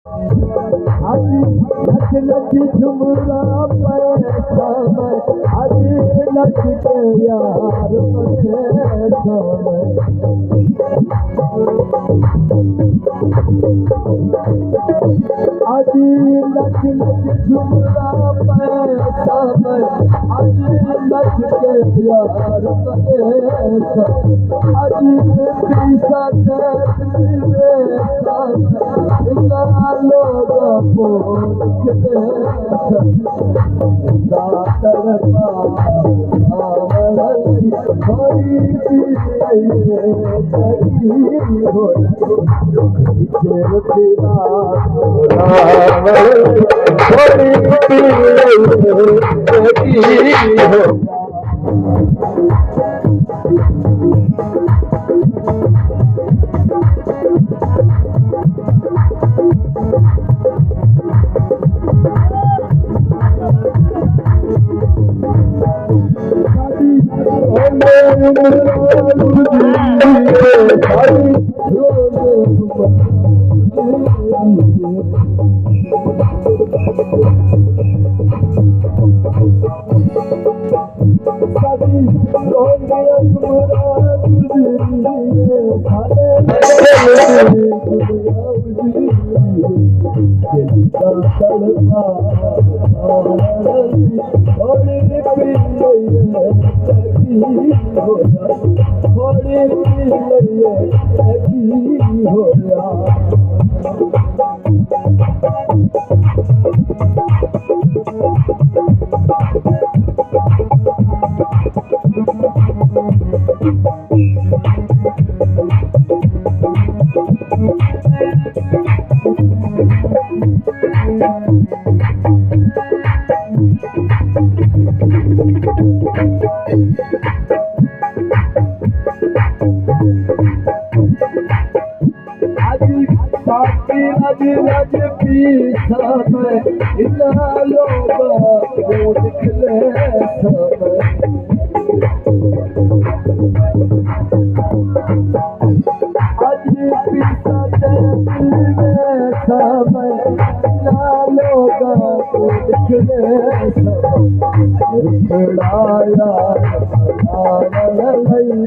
আজি नच नच झुमरा पैसा में আজি नच के यार पैसा में আজি नच नच झुमरा पैसा में আজি नच के यार पैसा আজি पैसा तेरे इतना लोग बोल के तड़पा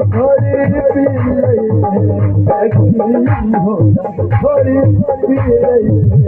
थोड़ी भी हो थोड़ी